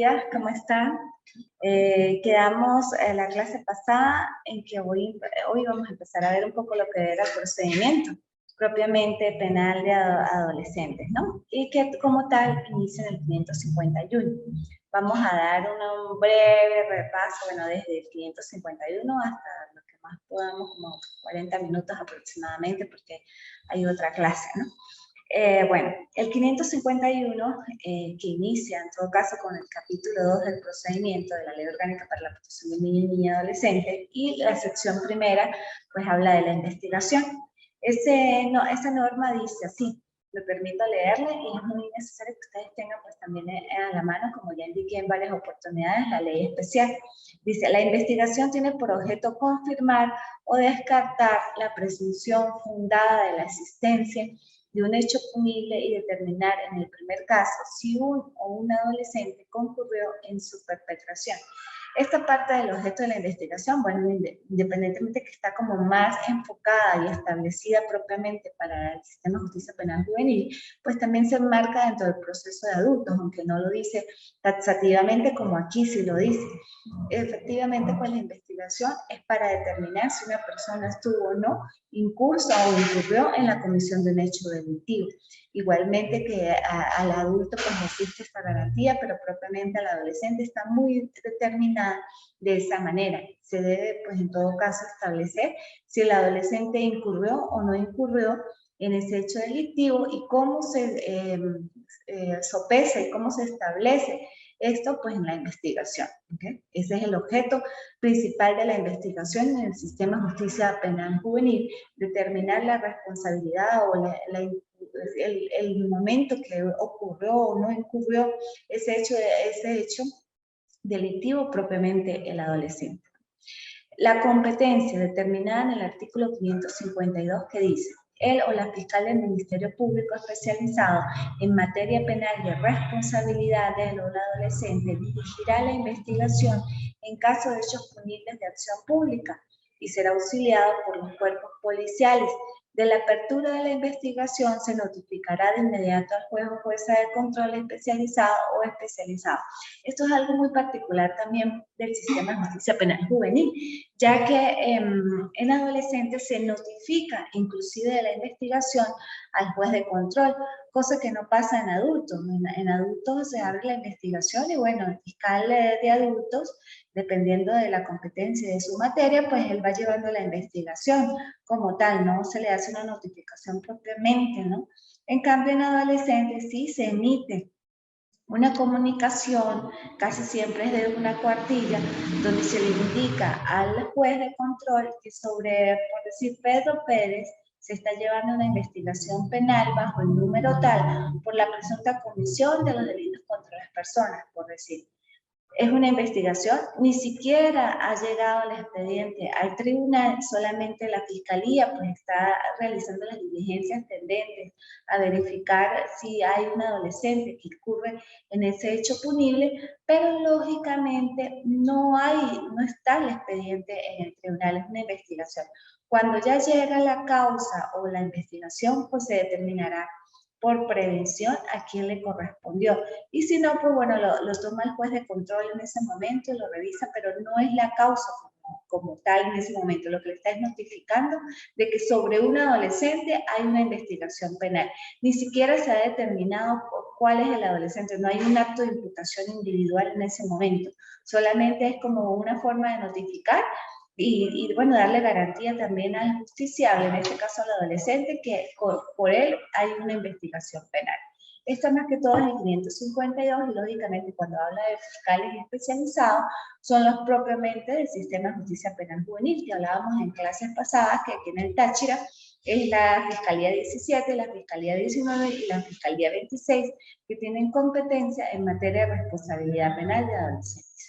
días, ¿cómo están? Quedamos en la clase pasada en que hoy vamos a empezar a ver un poco lo que era el procedimiento propiamente penal de adolescentes, ¿no? Y que como tal inicia en el 551. Vamos a dar un breve repaso, bueno, desde el 551 hasta lo que más podamos, como 40 minutos aproximadamente, porque hay otra clase, ¿no? Bueno, el 551, que inicia en todo caso con el capítulo 2 del procedimiento de la Ley Orgánica para la Protección del Niño y Niña Adolescente, y la sección primera, pues habla de la investigación. Esa norma dice así, me permito leerle, y es muy necesario que ustedes tengan pues también a la mano, como ya indiqué en varias oportunidades, la ley especial. Dice, la investigación tiene por objeto confirmar o descartar la presunción fundada de la existencia de un hecho punible y determinar en el primer caso si un o una adolescente concurrió en su perpetración. Esta parte del objeto de la investigación, bueno, independientemente que está como más enfocada y establecida propiamente para el sistema de justicia penal juvenil, pues también se enmarca dentro del proceso de adultos, aunque no lo dice taxativamente como aquí sí lo dice. Efectivamente, pues la investigación es para determinar si una persona estuvo o no incursa o incurrió en la comisión de un hecho delictivo. Igualmente que al adulto pues existe esta garantía, pero propiamente al adolescente está muy determinada de esa manera. Se debe pues en todo caso establecer si el adolescente incurrió o no incurrió en ese hecho delictivo y cómo se sopesa y cómo se establece esto pues en la investigación. ¿Okay? Ese es el objeto principal de la investigación en el sistema de justicia penal juvenil, determinar la responsabilidad o el momento que ocurrió o no ocurrió ese hecho delictivo propiamente el adolescente. La competencia determinada en el artículo 552 que dice, él o la fiscal del Ministerio Público especializado en materia penal y responsabilidad del o la adolescente dirigirá la investigación en caso de hechos punibles de acción pública y será auxiliado por los cuerpos policiales. De la apertura de la investigación se notificará de inmediato al juez o jueza de control especializado o especializado. Esto es algo muy particular también del sistema de justicia penal juvenil, ya que en adolescentes se notifica inclusive de la investigación al juez de control, cosa que no pasa en adultos. En adultos se abre la investigación y bueno, el fiscal de adultos, dependiendo de la competencia de su materia, pues él va llevando la investigación como tal, no se le hace una notificación propiamente, ¿no? En cambio, en adolescentes sí se emite una comunicación, casi siempre es de una cuartilla, donde se le indica al juez de control que sobre, por decir, Pedro Pérez, se está llevando una investigación penal bajo el número tal por la presunta comisión de los delitos contra las personas, por decir. Es una investigación, ni siquiera ha llegado el expediente al tribunal, solamente la fiscalía pues está realizando las diligencias tendentes a verificar si hay un adolescente que incurre en ese hecho punible, pero lógicamente no está el expediente en el tribunal, es una investigación. Cuando ya llega la causa o la investigación, pues se determinará por prevención a quien le correspondió. Y si no, pues bueno, lo toma el juez de control en ese momento, lo revisa, pero no es la causa como tal en ese momento. Lo que le está es notificando de que sobre un adolescente hay una investigación penal. Ni siquiera se ha determinado cuál es el adolescente, no hay un acto de imputación individual en ese momento. Solamente es como una forma de notificar y bueno, darle garantía también al justiciable, en este caso al adolescente, que por él hay una investigación penal. Esto más que todo es el 552 y lógicamente cuando habla de fiscales especializados son los propiamente del sistema de justicia penal juvenil que hablábamos en clases pasadas, que aquí en el Táchira es la Fiscalía 17, la Fiscalía 19 y la Fiscalía 26, que tienen competencia en materia de responsabilidad penal de adolescentes.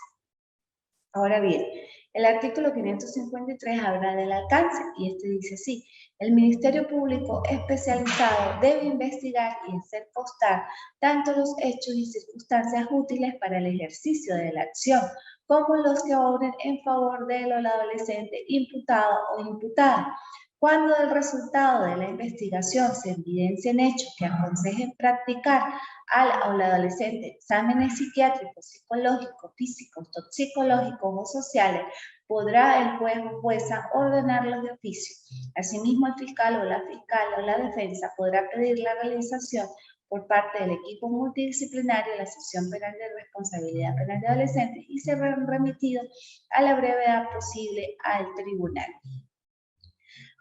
Ahora bien, el artículo 553 habla del alcance y este dice así, el Ministerio Público especializado debe investigar y hacer constar tanto los hechos y circunstancias útiles para el ejercicio de la acción, como los que obren en favor del o la adolescente imputado o imputada, Cuando del resultado de la investigación se evidencien hechos que aconsejen practicar al o la adolescente exámenes psiquiátricos, psicológicos, físicos, toxicológicos o sociales, podrá el juez o jueza ordenarlos de oficio. Asimismo, el fiscal o la defensa podrá pedir la realización por parte del equipo multidisciplinario de la sección penal de responsabilidad penal de adolescentes y serán remitidos a la brevedad posible al tribunal.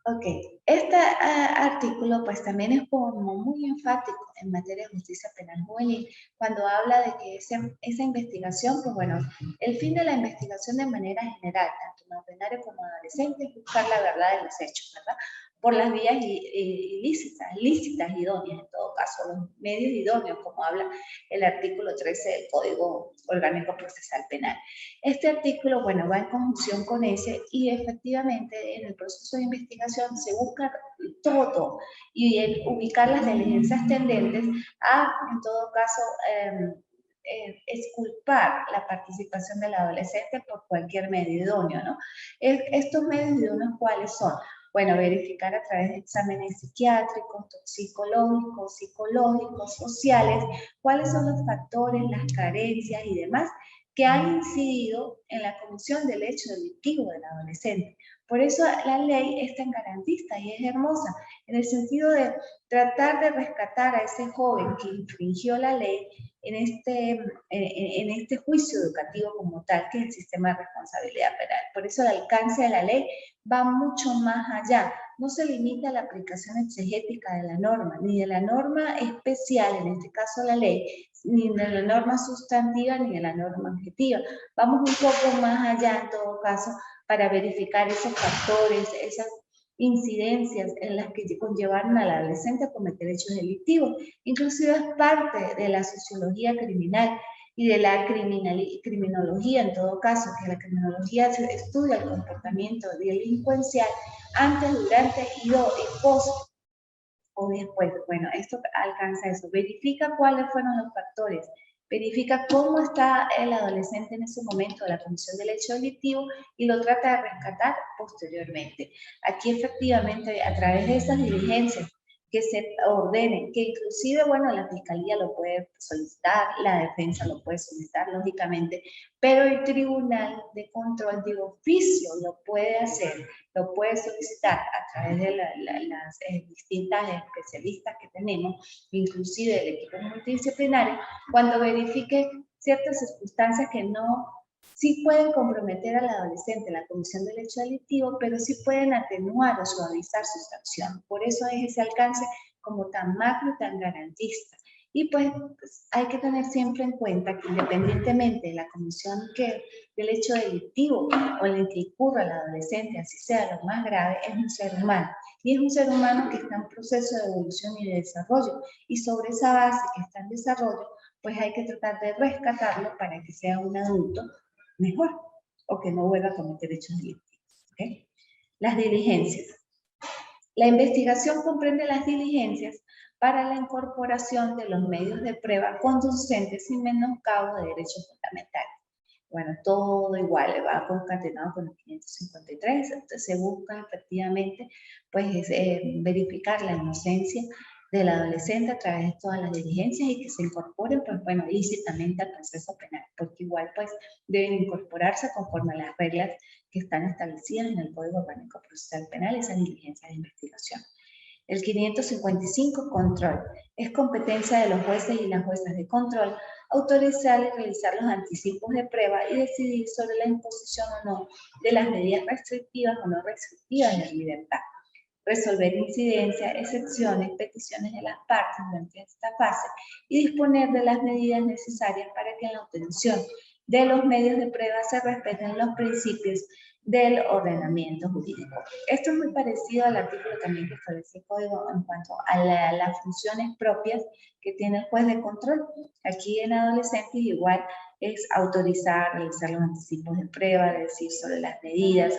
Ok, este artículo pues también es como muy enfático en materia de justicia penal juvenil cuando habla de que esa investigación, pues bueno, el fin de la investigación de manera general, tanto en ordinario como en adolescente, es buscar la verdad de los hechos, ¿verdad? Por las vías lícitas, idóneas en todo caso, los medios idóneos, como habla el artículo 13 del Código Orgánico Procesal Penal. Este artículo, bueno, va en conjunción con ese y efectivamente en el proceso de investigación se busca todo y ubicar las diligencias tendentes a, en todo caso, exculpar la participación del adolescente por cualquier medio idóneo, ¿no? Estos medios idóneos, ¿cuáles son? Bueno, verificar a través de exámenes psiquiátricos, toxicológicos, psicológicos, sociales, cuáles son los factores, las carencias y demás que han incidido en la comisión del hecho delictivo del adolescente. Por eso la ley es tan garantista y es hermosa, en el sentido de tratar de rescatar a ese joven que infringió la ley en este juicio educativo como tal, que es el sistema de responsabilidad penal. Por eso el alcance de la ley va mucho más allá. No se limita a la aplicación exegética de la norma, ni de la norma especial, en este caso la ley, ni de la norma sustantiva, ni de la norma objetiva. Vamos un poco más allá, en todo caso, para verificar esos factores, esas incidencias en las que conllevaron al adolescente a cometer hechos delictivos. Inclusive es parte de la sociología criminal y de la criminología, en todo caso, que la criminología estudia el comportamiento delincuencial antes, durante y post o después. Bueno, esto alcanza eso. Verifica cuáles fueron los factores. Verifica cómo está el adolescente en ese momento de la comisión del hecho delictivo y lo trata de rescatar posteriormente. Aquí efectivamente a través de esas diligencias que se ordenen, que inclusive, bueno, la fiscalía lo puede solicitar, la defensa lo puede solicitar, lógicamente, pero el tribunal de control de oficio lo puede hacer, lo puede solicitar a través de las distintas especialistas que tenemos, inclusive el equipo multidisciplinario, cuando verifique ciertas circunstancias que no, sí pueden comprometer al adolescente en la comisión del hecho delictivo, pero sí pueden atenuar o suavizar su sanción. Por eso es ese alcance como tan macro y tan garantista. Y pues hay que tener siempre en cuenta que independientemente de la comisión del hecho delictivo o en el que incurra el adolescente, así sea lo más grave, es un ser humano. Y es un ser humano que está en proceso de evolución y de desarrollo. Y sobre esa base que está en desarrollo, pues hay que tratar de rescatarlo para que sea un adulto mejor o que no vuelva a cometer hechos delictivos. ¿Okay? Las diligencias. La investigación comprende las diligencias para la incorporación de los medios de prueba conducentes sin menoscabo de derechos fundamentales. Bueno, todo igual, va concatenado con el 553, entonces se busca efectivamente pues, verificar la inocencia del adolescente a través de todas las diligencias y que se incorporen, pues bueno, lícitamente al proceso penal, porque igual pues deben incorporarse conforme a las reglas que están establecidas en el Código Orgánico Procesal Penal, esas diligencias de investigación. El 555, control. Es competencia de los jueces y las juezas de control autorizar y realizar los anticipos de prueba y decidir sobre la imposición o no de las medidas restrictivas o no restrictivas de libertad. Resolver incidencias, excepciones, peticiones de las partes durante esta fase y disponer de las medidas necesarias para que en la obtención de los medios de prueba se respeten los principios del ordenamiento jurídico. Esto es muy parecido al artículo también que establece el código en cuanto a las funciones propias que tiene el juez de control. Aquí en adolescentes igual es autorizar, realizar los anticipos de prueba, decir sobre las medidas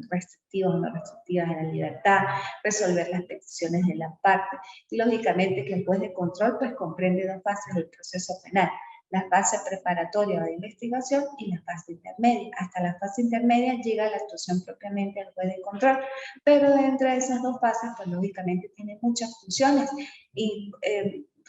restrictivas o no restrictivas de la libertad, resolver las peticiones de la parte. Y lógicamente que el juez de control pues comprende dos fases del proceso penal. la fase preparatoria o de investigación y la fase intermedia. Hasta la fase intermedia llega la actuación propiamente del juez de control, pero dentro de esas dos fases, pues lógicamente tiene muchas funciones y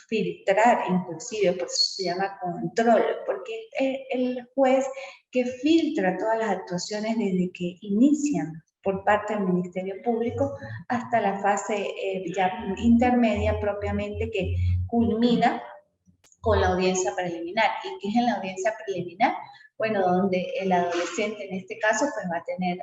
filtrar inclusive, por eso se llama control, porque el juez que filtra todas las actuaciones desde que inician por parte del Ministerio Público hasta la fase ya intermedia propiamente que culmina con la audiencia preliminar. ¿Y qué es en la audiencia preliminar? Bueno, donde el adolescente en este caso pues va a tener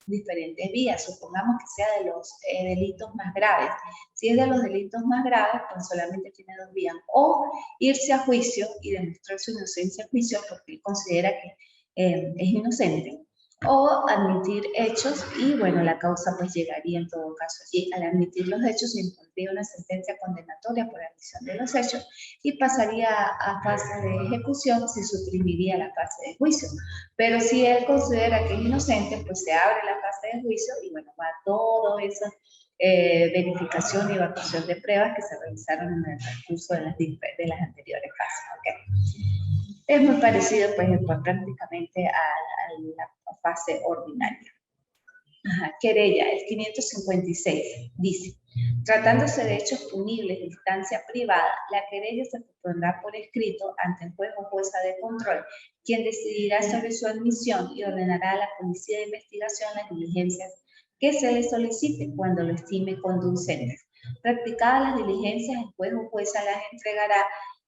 diferentes vías, supongamos que sea de los delitos más graves. Si es de los delitos más graves, pues solamente tiene dos vías, o irse a juicio y demostrar su inocencia a juicio porque él considera que es inocente, o admitir hechos y bueno, la causa pues llegaría en todo caso allí. Al admitir los hechos se impondría una sentencia condenatoria por admisión de los hechos y pasaría a fase de ejecución, se suprimiría la fase de juicio. Pero si él considera que es inocente, pues se abre la fase de juicio y bueno, va todo esa verificación y evacuación de pruebas que se realizaron en el transcurso de las anteriores fases. ¿Okay? Es muy parecido pues prácticamente a la fase ordinaria. Querella, el 556, dice: tratándose de hechos punibles de instancia privada, la querella se propondrá por escrito ante el juez o jueza de control, quien decidirá sobre su admisión y ordenará a la policía de investigación las diligencias que se le solicite cuando lo estime conducentes. Practicadas las diligencias, el juez o jueza las entregará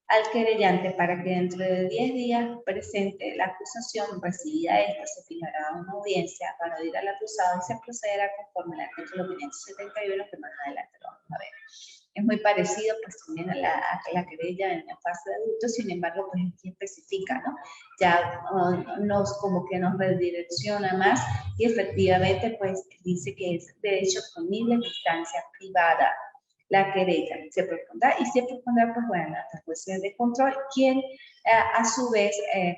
al querellante para que dentro de 10 días presente la acusación. Recibida esta, se fijará una audiencia para oír al acusado y se procederá conforme al artículo 571 que más adelante lo vamos a ver. Es muy parecido pues también a la querella en la fase de adultos, sin embargo pues aquí especifica, ¿no? Ya como que nos redirecciona más y efectivamente pues dice que es derecho punible en instancia privada. La querella se propondrá y se propondrá pues bueno, las jueces de control, quien a su vez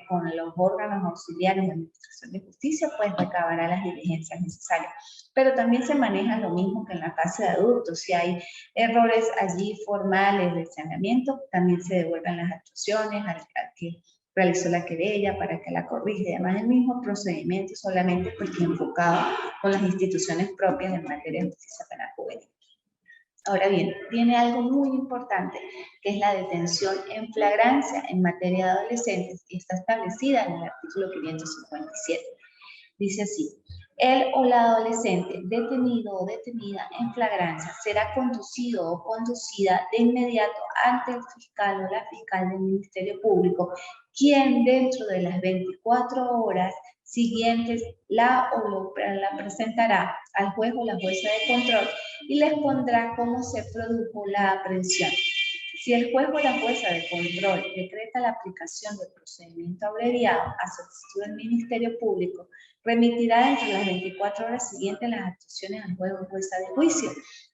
con los órganos auxiliares de administración de justicia pues recabará las diligencias necesarias. Pero también se maneja lo mismo que en la fase de adultos. Si hay errores allí formales de saneamiento, también se devuelven las actuaciones al que realizó la querella para que la corrija. Además, el mismo procedimiento solamente pues enfocado con las instituciones propias en materia de justicia penal juvenil. Ahora bien, viene algo muy importante, que es la detención en flagrancia en materia de adolescentes, y está establecida en el artículo 557. Dice así: él o la adolescente detenido o detenida en flagrancia será conducido o conducida de inmediato ante el fiscal o la fiscal del Ministerio Público, quien dentro de las 24 horas siguientes la presentará al juez o la jueza de control y les pondrá cómo se produjo la aprehensión. Si el juez o la jueza de control decreta la aplicación del procedimiento abreviado a solicitud del Ministerio Público, remitirá dentro de las 24 horas siguientes las actuaciones al juez o jueza de juicio.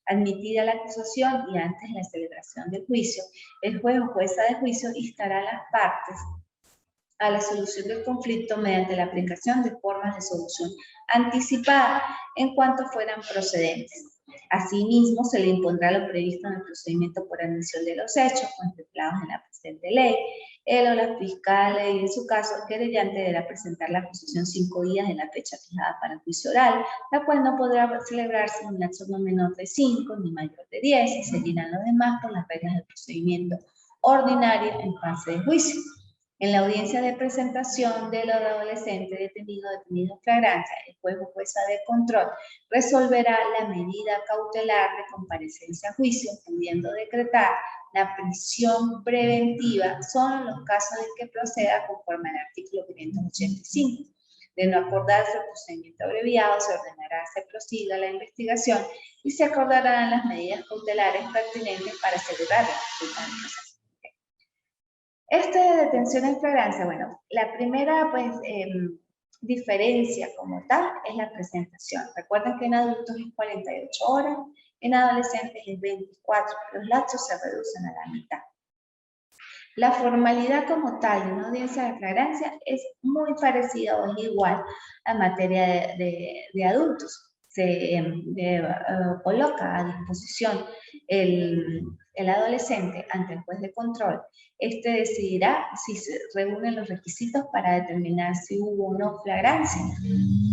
Admitida la acusación y antes de la celebración del juicio, el juez o jueza de juicio instará a las partes a la solución del conflicto mediante la aplicación de formas de solución anticipada en cuanto fueran procedentes. Asimismo, se le impondrá lo previsto en el procedimiento por admisión de los hechos contemplados en la presente ley. Él o la fiscal, y en su caso el querellante, deberá presentar la acusación 5 días de la fecha fijada para el juicio oral, la cual no podrá celebrarse en un lapso no menor de 5 ni mayor de 10, y seguirán los demás por las reglas del procedimiento ordinario en fase de juicio. En la audiencia de presentación del adolescente detenido en flagrancia, el juez o jueza de control resolverá la medida cautelar de comparecencia a juicio, pudiendo decretar la prisión preventiva solo en los casos en que proceda conforme al artículo 585. De no acordarse el procedimiento abreviado, se ordenará se prosiga la investigación y se acordarán las medidas cautelares pertinentes para asegurar la resultado del proceso. Esta detención en flagrancia, bueno, la primera pues diferencia como tal es la presentación. Recuerden que en adultos es 48 horas, en adolescentes es 24, los lapsos se reducen a la mitad. La formalidad como tal de una audiencia de flagrancia es muy parecida o es igual a materia de adultos. coloca a disposición el adolescente ante el juez de control, este decidirá si se reúnen los requisitos para determinar si hubo o no flagrancia.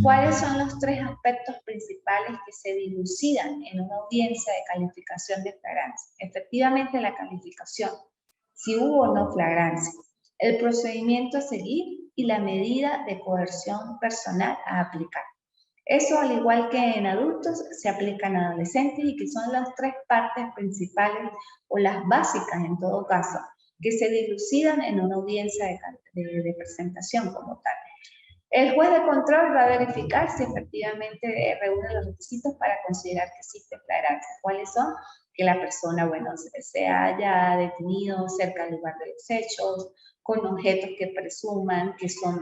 ¿Cuáles son los tres aspectos principales que se dilucidan en una audiencia de calificación de flagrancia? Efectivamente, la calificación, si hubo o no flagrancia, el procedimiento a seguir y la medida de coerción personal a aplicar. Eso, al igual que en adultos, se aplica en adolescentes y que son las tres partes principales o las básicas en todo caso, que se dilucidan en una audiencia de presentación como tal. El juez de control va a verificar si efectivamente reúne los requisitos para considerar que existe flagrancia. ¿Cuáles son? Que la persona, bueno, se haya detenido cerca del lugar de los hechos, con objetos que presuman que son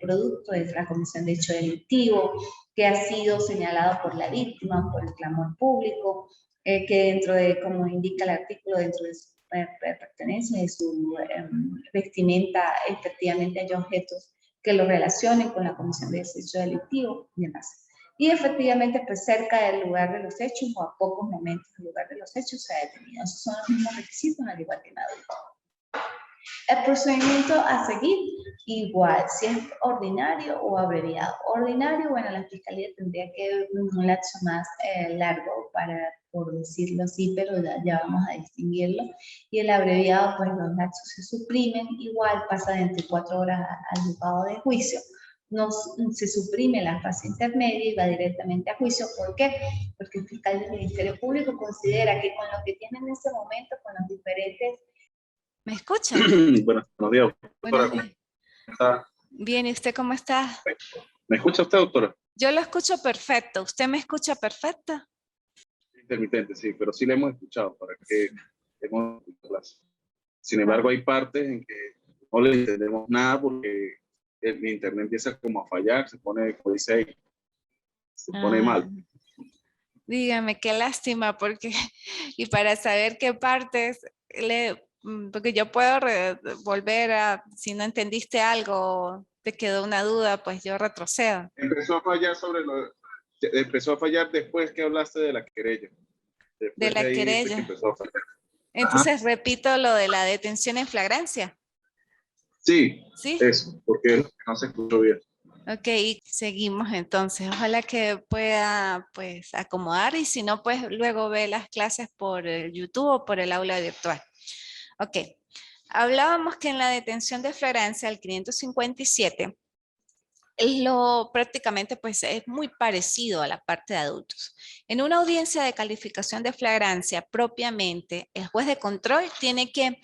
producto de la comisión de hecho delictivo, que ha sido señalado por la víctima, por el clamor público, que dentro de, como indica el artículo, dentro de su pertenencia, de su vestimenta, efectivamente hay objetos que lo relacionen con la comisión de ese hecho delictivo y demás. Y efectivamente, pues cerca del lugar de los hechos o a pocos momentos del lugar de los hechos se ha detenido. Esos son los mismos requisitos, al igual que en adultos. El procedimiento a seguir, igual, si es ordinario o abreviado. Ordinario, bueno, la fiscalía tendría que ver un lapso más largo para, por decirlo así, pero ya vamos a distinguirlo. Y el abreviado, pues los lapsos se suprimen, igual pasa de 24 horas al juzgado de juicio. No se suprime la fase intermedia y va directamente a juicio. ¿Por qué? Porque el fiscal del Ministerio Público considera que con lo que tiene en ese momento, con los diferentes... ¿Me escucha? Buenos días, doctora. Buenos días. ¿Cómo está? Bien, ¿y usted cómo está? ¿Me escucha usted, doctora? Yo lo escucho perfecto. ¿Usted me escucha perfecto? Intermitente, sí, pero sí le hemos escuchado para que hemos clase. Sin embargo, hay partes en que no le entendemos nada porque el internet empieza como a fallar, se pone, como dice ahí, se pone mal. Dígame, qué lástima, porque, y para saber qué partes porque yo puedo volver a, si no entendiste algo, te quedó una duda, pues yo retrocedo. Empezó a fallar empezó a fallar después que hablaste de la querella. Después De la ahí querella. que empezó a fallar. Entonces, repito lo de la detención en flagrancia. Sí, ¿Sí? eso, porque no se escuchó bien. Ok, seguimos entonces. Ojalá que pueda pues acomodar y si no, pues luego ve las clases por el YouTube o por el aula virtual. Ok, hablábamos que en la detención de flagrancia, el 557, prácticamente pues es muy parecido a la parte de adultos. En una audiencia de calificación de flagrancia propiamente, el juez de control tiene que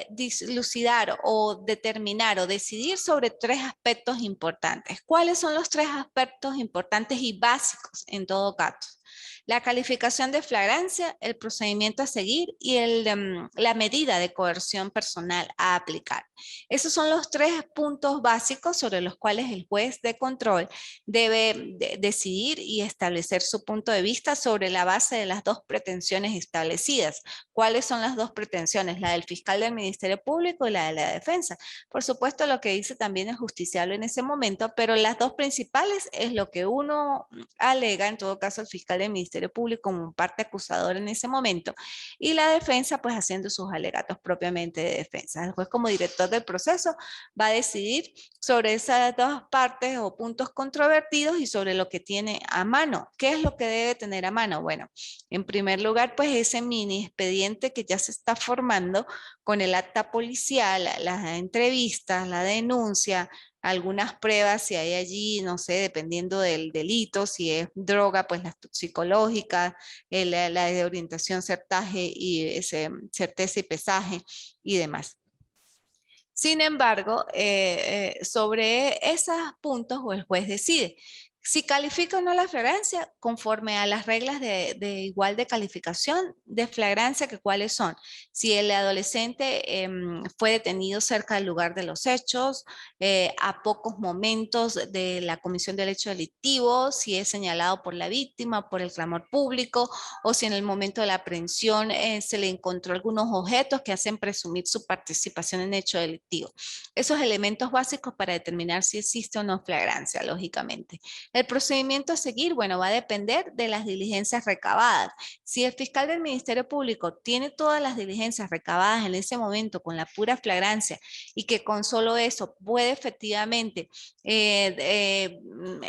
dilucidar o determinar o decidir sobre tres aspectos importantes. ¿Cuáles son los tres aspectos importantes y básicos en todo caso? La calificación de flagrancia, el procedimiento a seguir y la medida de coerción personal a aplicar. Esos son los tres puntos básicos sobre los cuales el juez de control debe decidir y establecer su punto de vista sobre la base de las dos pretensiones establecidas. ¿Cuáles son las dos pretensiones? La del fiscal del Ministerio Público y la de la defensa. Por supuesto, lo que dice también es justiciable en ese momento, pero las dos principales es lo que uno alega, en todo caso, el fiscal del Ministerio Público como parte acusadora en ese momento, y la defensa pues haciendo sus alegatos propiamente de defensa. El juez como director del proceso va a decidir sobre esas dos partes o puntos controvertidos y sobre lo que tiene a mano. ¿Qué es lo que debe tener a mano? Bueno, en primer lugar, pues ese mini expediente que ya se está formando con el acta policial, las entrevistas, la denuncia, algunas pruebas si hay allí, no sé, dependiendo del delito, si es droga, pues las toxicológicas, la de orientación, certaje y certeza y pesaje y demás. Sin embargo, sobre esos puntos el juez decide si califica o no la flagrancia conforme a las reglas de igual de calificación de flagrancia, que cuáles son. Si el adolescente fue detenido cerca del lugar de los hechos, a pocos momentos de la comisión del hecho delictivo, si es señalado por la víctima, por el clamor público, o si en el momento de la aprehensión se le encontró algunos objetos que hacen presumir su participación en hecho delictivo. Esos elementos básicos para determinar si existe o no flagrancia, lógicamente. El procedimiento a seguir, bueno, va a depender de las diligencias recabadas. Si el fiscal del Ministerio Público tiene todas las diligencias recabadas en ese momento con la pura flagrancia y que con solo eso puede efectivamente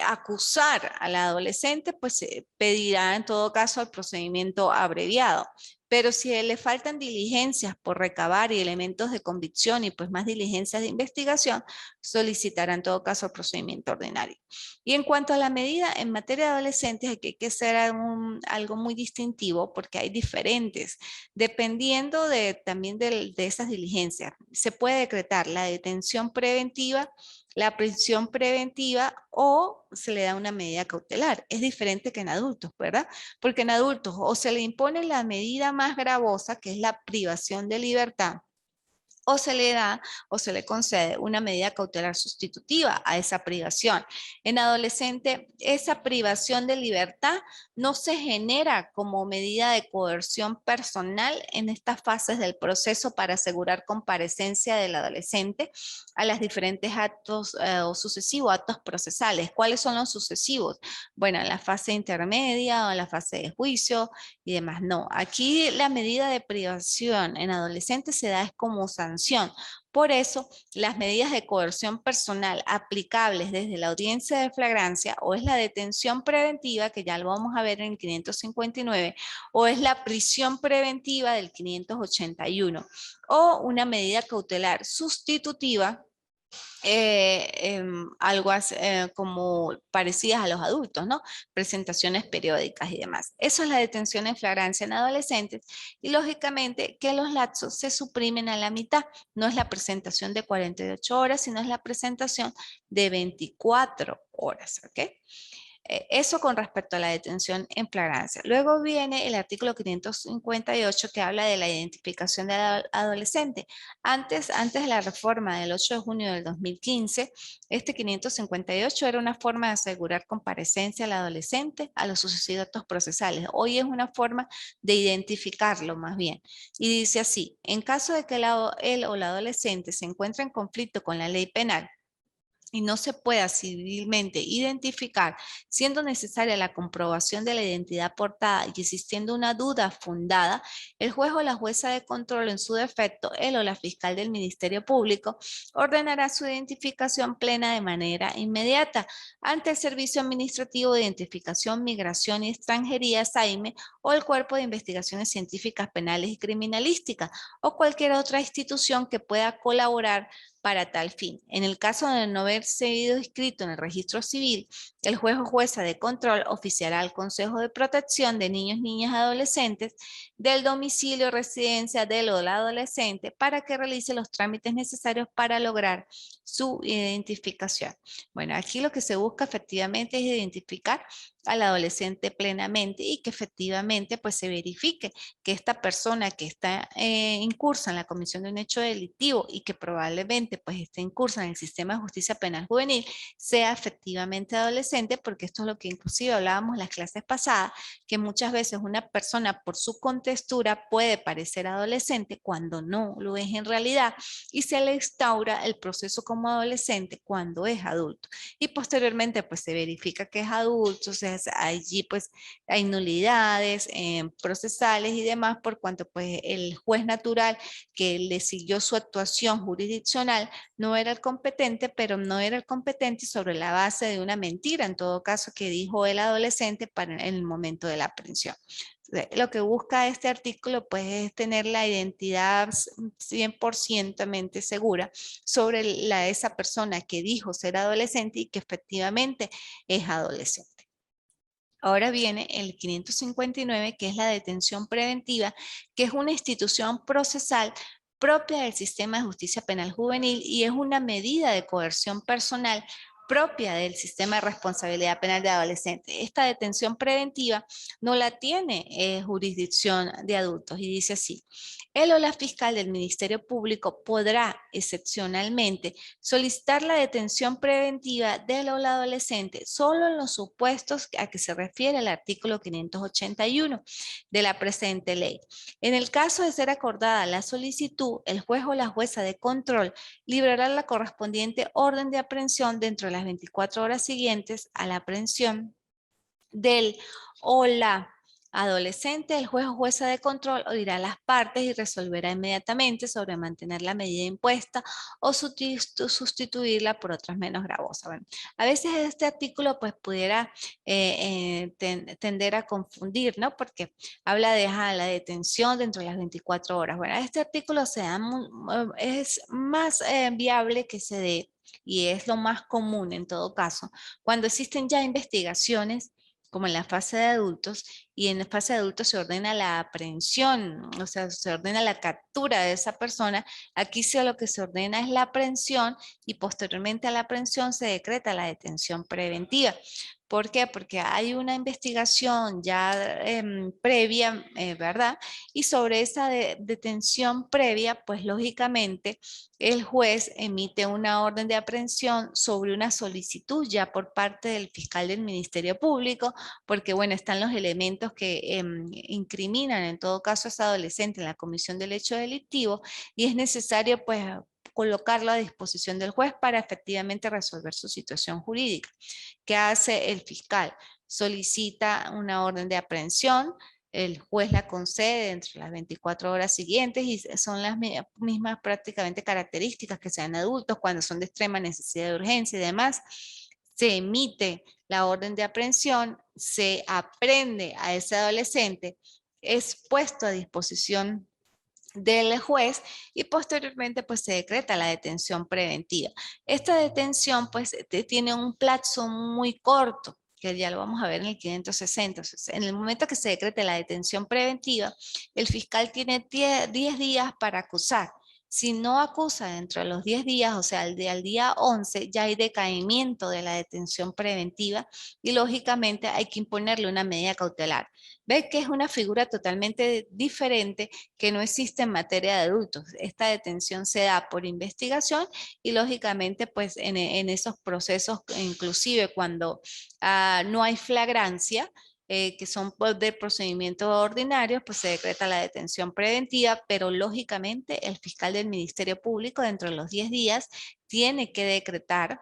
acusar al adolescente, pues pedirá en todo caso el procedimiento abreviado. Pero si le faltan diligencias por recabar y elementos de convicción y pues más diligencias de investigación, solicitará en todo caso el procedimiento ordinario. Y en cuanto a la medida en materia de adolescentes, hay que hacer algo muy distintivo porque hay diferentes, dependiendo también de esas diligencias. Se puede decretar la detención preventiva, la prisión preventiva o se le da una medida cautelar. Es diferente que en adultos, ¿verdad? Porque en adultos o se le impone la medida más gravosa, que es la privación de libertad, o se le da o se le concede una medida cautelar sustitutiva a esa privación. En adolescente, esa privación de libertad no se genera como medida de coerción personal en estas fases del proceso para asegurar comparecencia del adolescente a los diferentes actos o sucesivos actos procesales. ¿Cuáles son los sucesivos? Bueno, en la fase intermedia o en la fase de juicio y demás. No, aquí la medida de privación en adolescentes se da es como sanción. Por eso, las medidas de coerción personal aplicables desde la audiencia de flagrancia o es la detención preventiva, que ya lo vamos a ver en el 559, o es la prisión preventiva del 581, o una medida cautelar sustitutiva, algo como parecidas a los adultos, ¿no? Presentaciones periódicas y demás. Eso es la detención en flagrancia en adolescentes y lógicamente que los lapsos se suprimen a la mitad. No es la presentación de 48 horas, sino es la presentación de 24 horas, ¿ok? Eso con respecto a la detención en flagrancia. Luego viene el artículo 558 que habla de la identificación del adolescente. Antes de la reforma del 8 de junio del 2015, este 558 era una forma de asegurar comparecencia al adolescente a los sucesivos actos procesales. Hoy es una forma de identificarlo más bien. Y dice así, en caso de que él o la adolescente se encuentre en conflicto con la ley penal, y no se pueda civilmente identificar, siendo necesaria la comprobación de la identidad portada y existiendo una duda fundada, el juez o la jueza de control en su defecto, él o la fiscal del Ministerio Público, ordenará su identificación plena de manera inmediata ante el Servicio Administrativo de Identificación, Migración y Extranjería, SAIME, o el Cuerpo de Investigaciones Científicas Penales y Criminalísticas, o cualquier otra institución que pueda colaborar para tal fin. En el caso de no haber sido inscrito en el registro civil, el juez o jueza de control oficiará al Consejo de Protección de Niños, Niñas y Adolescentes del domicilio o residencia del o la adolescente para que realice los trámites necesarios para lograr su identificación. Bueno, aquí lo que se busca efectivamente es identificar al adolescente plenamente y que efectivamente pues se verifique que esta persona que está incursa en la comisión de un hecho delictivo y que probablemente pues esté incursa en el sistema de justicia penal juvenil sea efectivamente adolescente, porque esto es lo que inclusive hablábamos en las clases pasadas, que muchas veces una persona por su contextura puede parecer adolescente cuando no lo es en realidad y se le instaura el proceso como adolescente cuando es adulto y posteriormente pues se verifica que es adulto, o sea, allí pues hay nulidades procesales y demás por cuanto pues el juez natural que le siguió su actuación jurisdiccional no era el competente, pero no era el competente sobre la base de una mentira, en todo caso, que dijo el adolescente en el momento de la aprehensión. Lo que busca este artículo pues es tener la identidad 100% segura sobre esa persona que dijo ser adolescente y que efectivamente es adolescente. Ahora viene el 559, que es la detención preventiva, que es una institución procesal propia del sistema de justicia penal juvenil y es una medida de coerción personal propia del sistema de responsabilidad penal de adolescentes. Esta detención preventiva no la tiene jurisdicción de adultos y dice así: él o la fiscal del Ministerio Público podrá excepcionalmente solicitar la detención preventiva del o la adolescente solo en los supuestos a que se refiere el artículo 581 de la presente ley. En el caso de ser acordada la solicitud, el juez o la jueza de control librará la correspondiente orden de aprehensión dentro de las las 24 horas siguientes a la aprehensión del o la adolescente, el juez o jueza de control oirá las partes y resolverá inmediatamente sobre mantener la medida impuesta o sustituirla por otras menos gravosas. Bueno, a veces este artículo pues pudiera tender a confundir, ¿no? Porque habla de la detención dentro de las 24 horas. Bueno, este artículo es más viable que se dé, y es lo más común en todo caso, cuando existen ya investigaciones como en la fase de adultos, y en la fase de adultos se ordena la aprehensión, o sea, se ordena la captura de esa persona. Aquí sí lo que se ordena es la aprehensión, y posteriormente a la aprehensión se decreta la detención preventiva. ¿Por qué? Porque hay una investigación ya previa, ¿verdad? Y sobre esa detención previa, pues lógicamente el juez emite una orden de aprehensión sobre una solicitud ya por parte del fiscal del Ministerio Público, porque bueno, están los elementos que incriminan en todo caso a ese adolescente en la comisión del hecho delictivo, y es necesario pues colocarlo a disposición del juez para efectivamente resolver su situación jurídica. ¿Qué hace el fiscal? Solicita una orden de aprehensión, el juez la concede entre las 24 horas siguientes, y son las mismas prácticamente características que sean adultos cuando son de extrema necesidad de urgencia y demás. Se emite la orden de aprehensión, se aprende a ese adolescente, es puesto a disposición del juez y posteriormente pues se decreta la detención preventiva. Esta detención pues tiene un plazo muy corto, que ya lo vamos a ver en el 560. Entonces, en el momento que se decrete la detención preventiva, el fiscal tiene 10 días para acusar. Si no acusa dentro de los 10 días, o sea, al día 11, ya hay decaimiento de la detención preventiva y lógicamente hay que imponerle una medida cautelar. Ve que es una figura totalmente diferente que no existe en materia de adultos. Esta detención se da por investigación y lógicamente pues en esos procesos, inclusive cuando no hay flagrancia, que son pues, de procedimientos ordinarios, pues se decreta la detención preventiva, pero lógicamente el fiscal del Ministerio Público dentro de los 10 días tiene que decretar,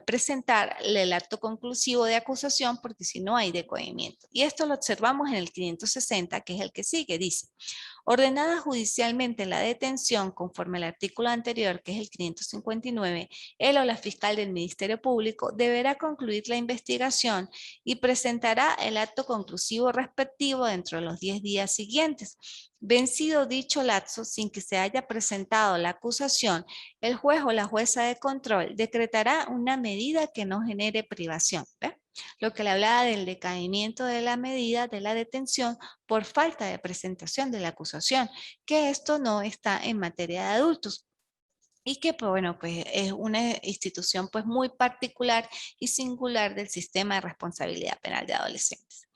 presentar el acto conclusivo de acusación, porque si no hay decoimiento. Y esto lo observamos en el 560, que es el que sigue, dice: ordenada judicialmente la detención conforme al artículo anterior, que es el 559, él o la fiscal del Ministerio Público deberá concluir la investigación y presentará el acto conclusivo respectivo dentro de los 10 días siguientes. Vencido dicho lapso, sin que se haya presentado la acusación, el juez o la jueza de control decretará una medida que no genere privación. ¿Ve? Lo que le hablaba del decaimiento de la medida de la detención por falta de presentación de la acusación, que esto no está en materia de adultos. Y que, pues, bueno, pues es una institución pues muy particular y singular del sistema de responsabilidad penal de adolescentes.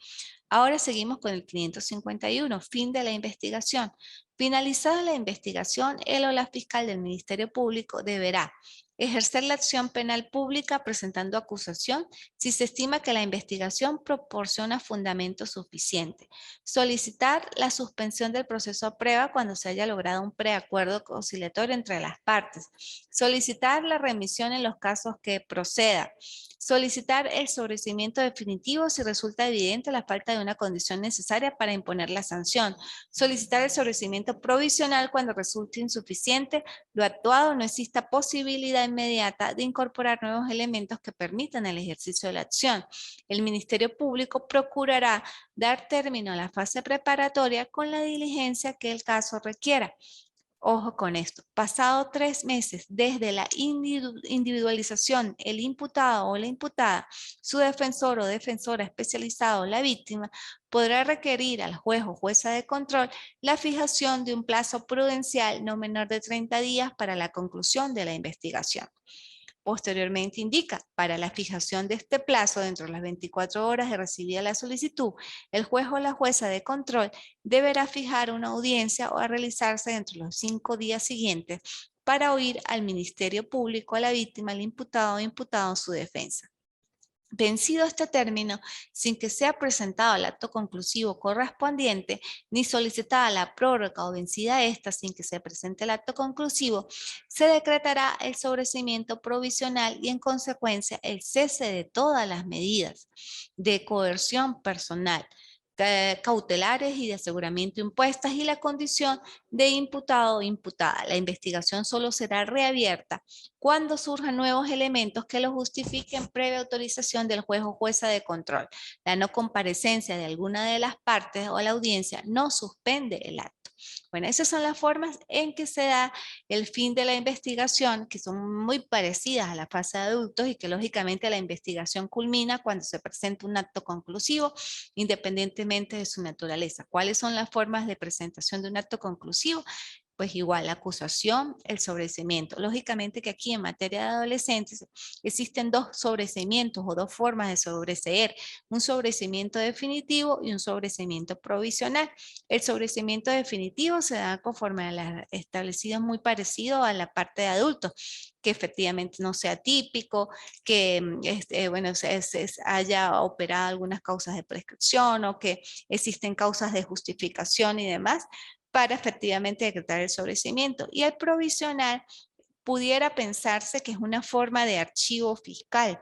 Ahora seguimos con el 551, fin de la investigación. Finalizada la investigación, él o la fiscal del Ministerio Público deberá ejercer la acción penal pública presentando acusación si se estima que la investigación proporciona fundamento suficiente. Solicitar la suspensión del proceso a prueba cuando se haya logrado un preacuerdo conciliatorio entre las partes. Solicitar la remisión en los casos que proceda. Solicitar el sobreseimiento definitivo si resulta evidente la falta de una condición necesaria para imponer la sanción. Solicitar el sobreseimiento provisional cuando resulte insuficiente lo actuado, no exista posibilidad inmediata de incorporar nuevos elementos que permitan el ejercicio de la acción. El Ministerio Público procurará dar término a la fase preparatoria con la diligencia que el caso requiera. Ojo con esto, pasado 3 meses desde la individualización, el imputado o la imputada, su defensor o defensora especializado o la víctima, podrá requerir al juez o jueza de control la fijación de un plazo prudencial no menor de 30 días para la conclusión de la investigación. Posteriormente indica, para la fijación de este plazo dentro de las 24 horas de recibida la solicitud, el juez o la jueza de control deberá fijar una audiencia o a realizarse dentro de los 5 días siguientes para oír al Ministerio Público, a la víctima, al imputado o imputado en su defensa. Vencido este término, sin que sea presentado el acto conclusivo correspondiente, ni solicitada la prórroga o vencida esta sin que se presente el acto conclusivo, se decretará el sobreseimiento provisional y en consecuencia el cese de todas las medidas de coerción personal, cautelares y de aseguramiento impuestas y la condición de imputado o imputada. La investigación solo será reabierta cuando surjan nuevos elementos que lo justifiquen previa autorización del juez o jueza de control. La no comparecencia de alguna de las partes o la audiencia no suspende el acto. Bueno, esas son las formas en que se da el fin de la investigación, que son muy parecidas a la fase de adultos y que lógicamente la investigación culmina cuando se presenta un acto conclusivo, independientemente de su naturaleza. ¿Cuáles son las formas de presentación de un acto conclusivo? Pues igual, la acusación, el sobreseimiento. Lógicamente que aquí en materia de adolescentes existen dos sobreseimientos o dos formas de sobreseer, un sobreseimiento definitivo y un sobreseimiento provisional. El sobreseimiento definitivo se da conforme a las establecidas, muy parecido a la parte de adultos, que efectivamente no sea típico, que bueno, haya operado algunas causas de prescripción o que existen causas de justificación y demás, para efectivamente decretar el sobreseimiento. Y el provisional pudiera pensarse que es una forma de archivo fiscal,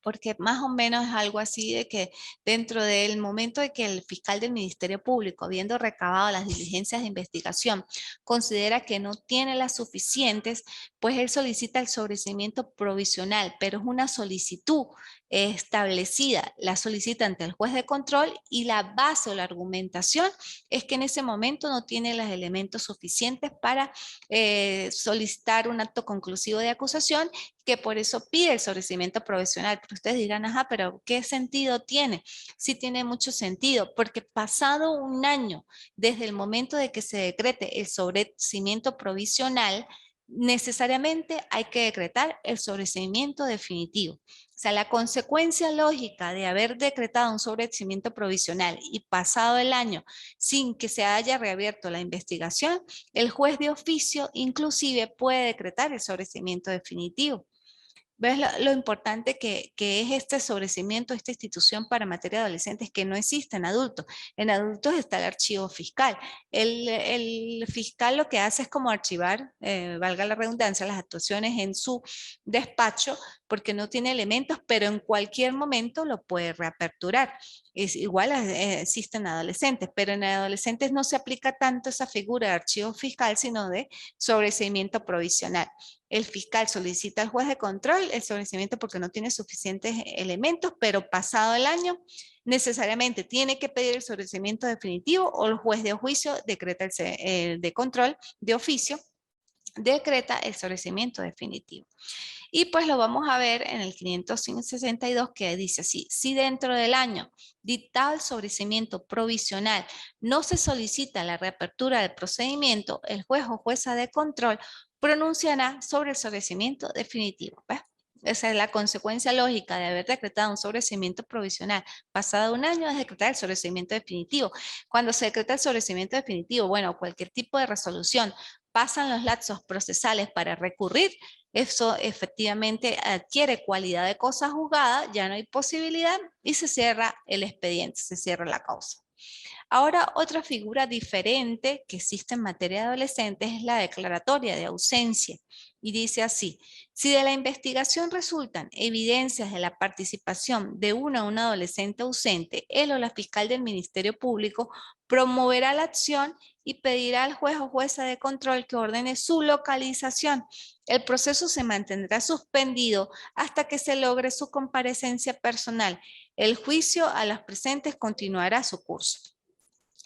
porque más o menos es algo así de que dentro del momento de que el fiscal del Ministerio Público, habiendo recabado las diligencias de investigación, considera que no tiene las suficientes, pues él solicita el sobreseimiento provisional, pero es una solicitud establecida, la solicita ante el juez de control y la base o la argumentación es que en ese momento no tiene los elementos suficientes para solicitar un acto conclusivo de acusación, que por eso pide el sobreseimiento provisional. Pero ustedes dirán, ajá, pero ¿qué sentido tiene? Sí tiene mucho sentido, porque pasado un año desde el momento de que se decrete el sobreseimiento provisional, necesariamente hay que decretar el sobreseimiento definitivo. O sea, la consecuencia lógica de haber decretado un sobreseimiento provisional y pasado el año sin que se haya reabierto la investigación, el juez de oficio inclusive puede decretar el sobreseimiento definitivo. ¿Ves lo importante que es este sobreseimiento, esta institución para materia de adolescentes que no existe en adultos? En adultos está el archivo fiscal. El fiscal lo que hace es como archivar, valga la redundancia, las actuaciones en su despacho porque no tiene elementos, pero en cualquier momento lo puede reaperturar. Es igual, existen adolescentes, pero en adolescentes no se aplica tanto esa figura de archivo fiscal, sino de sobreseimiento provisional. El fiscal solicita al juez de control el sobreseimiento porque no tiene suficientes elementos, pero pasado el año necesariamente tiene que pedir el sobreseimiento definitivo o el juez de juicio decreta el de control de oficio, decreta el sobreseimiento definitivo. Y pues lo vamos a ver en el 562 que dice así: si dentro del año dictado el sobreseimiento provisional no se solicita la reapertura del procedimiento, el juez o jueza de control pronunciará sobre el sobreseimiento definitivo. ¿Ves? Esa es la consecuencia lógica de haber decretado un sobreseimiento provisional. Pasado un año es decretar el sobreseimiento definitivo. Cuando se decreta el sobreseimiento definitivo, bueno, cualquier tipo de resolución, pasan los lapsos procesales para recurrir, eso efectivamente adquiere cualidad de cosa juzgada, ya no hay posibilidad y se cierra el expediente, se cierra la causa. Ahora, otra figura diferente que existe en materia de adolescentes es la declaratoria de ausencia. Y dice así: si de la investigación resultan evidencias de la participación de un adolescente ausente, él o la fiscal del Ministerio Público promoverá la acción y pedirá al juez o jueza de control que ordene su localización. El proceso se mantendrá suspendido hasta que se logre su comparecencia personal. El juicio a los presentes continuará su curso.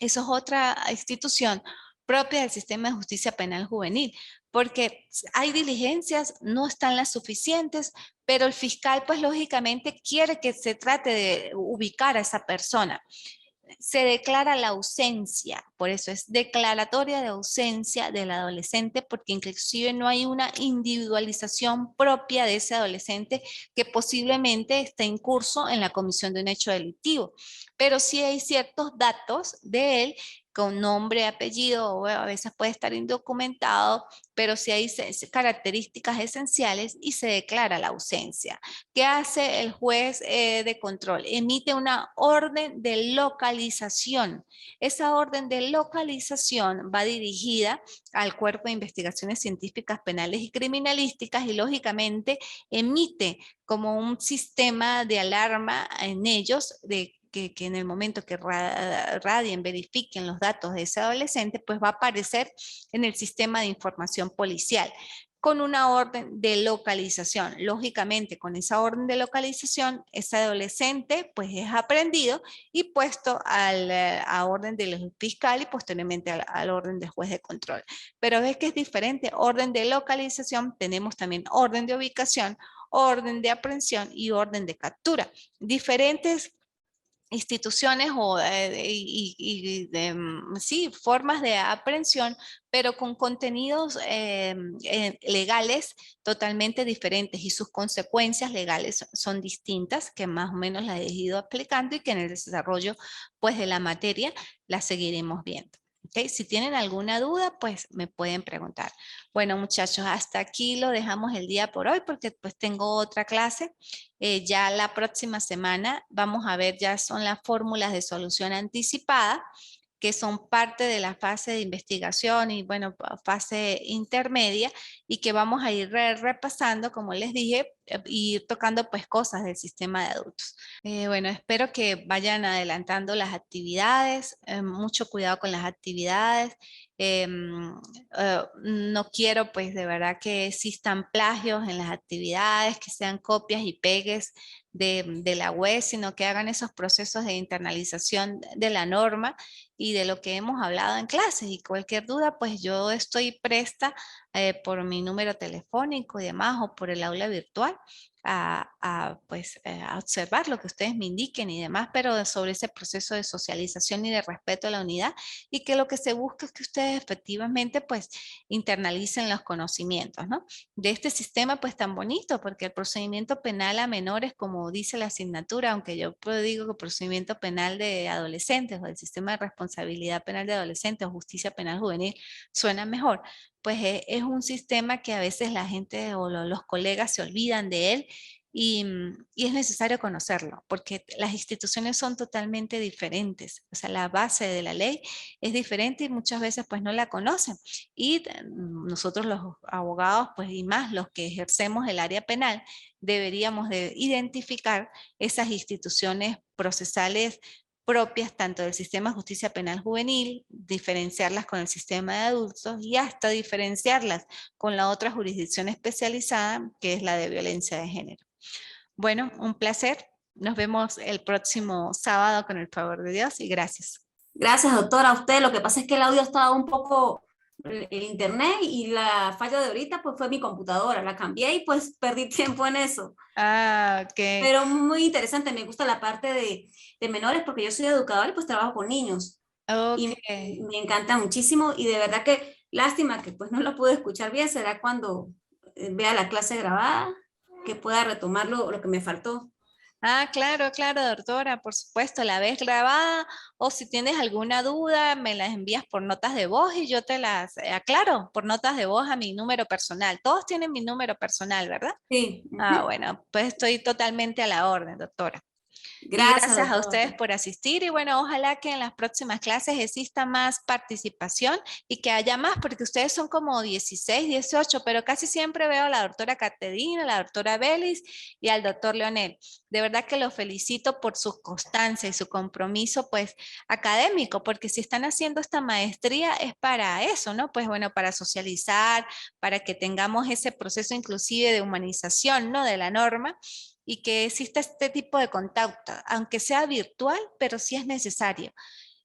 Eso es otra institución propia del sistema de justicia penal juvenil, porque hay diligencias, no están las suficientes, pero el fiscal pues lógicamente quiere que se trate de ubicar a esa persona. Se declara la ausencia. Por eso es declaratoria de ausencia del adolescente, porque inclusive no hay una individualización propia de ese adolescente que posiblemente esté en curso en la comisión de un hecho delictivo. Pero sí hay ciertos datos de él con nombre, apellido, o a veces puede estar indocumentado, pero sí hay características esenciales y se declara la ausencia. ¿Qué hace el juez de control? Emite una orden de localización. Esa orden de localización va dirigida al Cuerpo de Investigaciones Científicas Penales y Criminalísticas y lógicamente emite como un sistema de alarma en ellos de que en el momento que radien, verifiquen los datos de ese adolescente, pues va a aparecer en el sistema de información policial con una orden de localización. Lógicamente, con esa orden de localización, ese adolescente pues es aprehendido y puesto a orden del fiscal y posteriormente al orden del juez de control. Pero ves que es diferente. Orden de localización, tenemos también orden de ubicación, orden de aprehensión y orden de captura. Diferentes instituciones o sí, formas de aprehensión, pero con contenidos legales totalmente diferentes y sus consecuencias legales son distintas, que más o menos las he ido explicando y que en el desarrollo pues, de la materia las seguiremos viendo. ¿Okay? Si tienen alguna duda, pues me pueden preguntar. Bueno, muchachos, hasta aquí lo dejamos el día por hoy porque pues tengo otra clase. Ya la próxima semana vamos a ver, ya son las fórmulas de solución anticipada, que son parte de la fase de investigación y bueno, fase intermedia y que vamos a ir repasando, como les dije, y ir tocando pues cosas del sistema de adultos. Bueno, espero que vayan adelantando las actividades, mucho cuidado con las actividades. No quiero pues de verdad que existan plagios en las actividades, que sean copias y pegues de la web, sino que hagan esos procesos de internalización de la norma y de lo que hemos hablado en clases. Y cualquier duda, pues yo estoy presta por mi número telefónico y demás o por el aula virtual pues, a observar lo que ustedes me indiquen y demás, pero sobre ese proceso de socialización y de respeto a la unidad y que lo que se busca es que ustedes efectivamente pues internalicen los conocimientos, ¿no? De este sistema pues tan bonito, porque el procedimiento penal a menores, como dice la asignatura, aunque yo digo que el procedimiento penal de adolescentes o el sistema de responsabilidad penal de adolescentes o justicia penal juvenil suena mejor, pues es un sistema que a veces la gente o los colegas se olvidan de él y es necesario conocerlo porque las instituciones son totalmente diferentes. O sea, la base de la ley es diferente y muchas veces pues no la conocen. Y nosotros los abogados, pues y más los que ejercemos el área penal, deberíamos de identificar esas instituciones procesales propias tanto del sistema de justicia penal juvenil, diferenciarlas con el sistema de adultos y hasta diferenciarlas con la otra jurisdicción especializada que es la de violencia de género. Bueno, un placer. Nos vemos el próximo sábado con el favor de Dios y gracias. Gracias, doctora, a usted. Lo que pasa es que el audio estaba un poco, el internet y la falla de ahorita pues fue mi computadora. La cambié y pues perdí tiempo en eso. Ah, ok. Pero muy interesante, me gusta la parte de menores porque yo soy educadora y pues trabajo con niños. Okay. Y me encanta muchísimo y de verdad que lástima que pues no lo pude escuchar bien. Será cuando vea la clase grabada que pueda retomar lo que me faltó. Ah, claro, claro, doctora, por supuesto, la ves grabada o si tienes alguna duda, me las envías por notas de voz y yo te las aclaro por notas de voz a mi número personal. Todos tienen mi número personal, ¿verdad? Sí. Ah, bueno, pues estoy totalmente a la orden, doctora. Y Gracias, gracias a doctora. ustedes por asistir y bueno, ojalá que en las próximas clases exista más participación y que haya más, porque ustedes son como 16, 18, pero casi siempre veo a la doctora Caterina, a la doctora Belis y al doctor Leonel. De verdad que los felicito por su constancia y su compromiso pues académico, porque si están haciendo esta maestría es para eso, ¿no? Pues bueno, para socializar, para que tengamos ese proceso inclusive de humanización, ¿no? De la norma y que exista este tipo de contacto, aunque sea virtual, pero sí es necesario.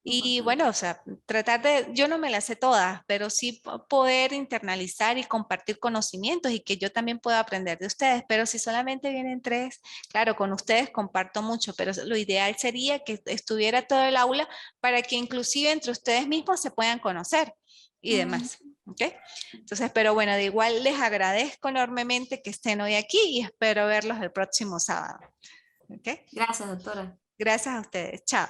Y bueno, o sea, tratar de, yo no me las sé todas, pero sí poder internalizar y compartir conocimientos y que yo también pueda aprender de ustedes. Pero si solamente vienen 3, claro, con ustedes comparto mucho, pero lo ideal sería que estuviera todo el aula para que inclusive entre ustedes mismos se puedan conocer y demás. ¿Ok? Entonces, pero bueno, de igual les agradezco enormemente que estén hoy aquí y espero verlos el próximo sábado. ¿Ok? Gracias, doctora. Gracias a ustedes. Chao.